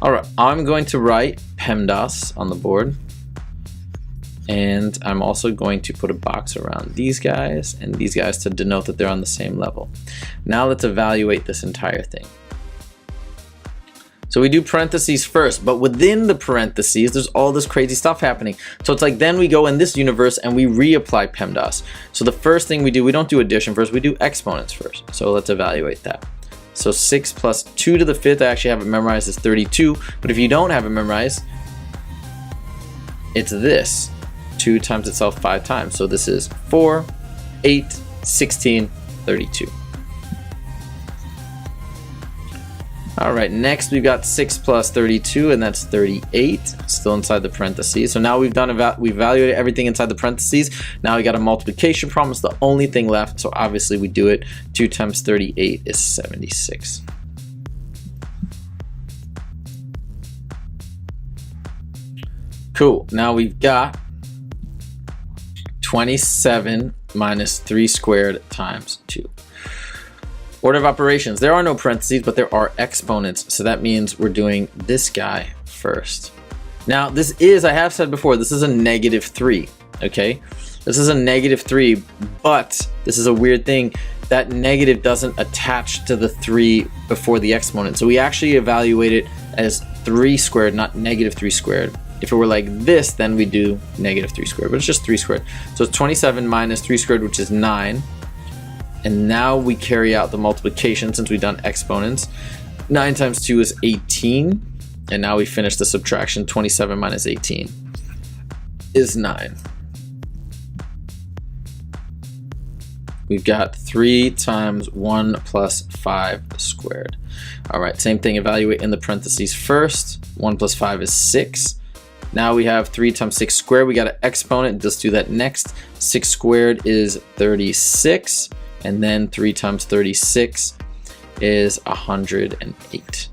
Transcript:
All right, I'm going to write PEMDAS on the board. And I'm also going to put a box around these guys and these guys to denote that they're on the same level. Now let's evaluate this entire thing. So we do parentheses first, but within the parentheses, there's all this crazy stuff happening. So it's like then we go in this universe and we reapply PEMDAS. So the first thing we do, we don't do addition first, we do exponents first. So let's evaluate that. So 6 plus 2 to the 5th, I actually have it memorized as 32. But if you don't have it memorized, it's this. 2 times itself 5 times. So this is 4, 8, 16, 32. All right, next we've got 6 plus 32, and that's 38, still inside the parentheses. So now we've evaluated everything inside the parentheses. Now we got a multiplication problem. It's the only thing left, so obviously we do it. 2 times 38 is 76. Cool, now we've got 27 minus 3 squared times 2. Order of operations, there are no parentheses, but there are exponents. So that means we're doing this guy first. Now this is, I have said before, this is a -3, okay? This is a -3, but this is a weird thing. That negative doesn't attach to the 3 before the exponent. So we actually evaluate it as 3 squared, not -3 squared. If it were like this, then we do -3 squared, but it's just 3 squared. So it's 27 minus 3 squared, which is 9. And now we carry out the multiplication since we've done exponents. 9 times 2 is 18. And now we finish the subtraction. 27 minus 18 is 9. We've got 3 times 1 plus 5 squared. All right, same thing, evaluate in the parentheses first. 1 plus 5 is 6. Now we have 3 times 6 squared. We got an exponent. Let's do that next. 6 squared is 36. And then 3 times 36 is 108.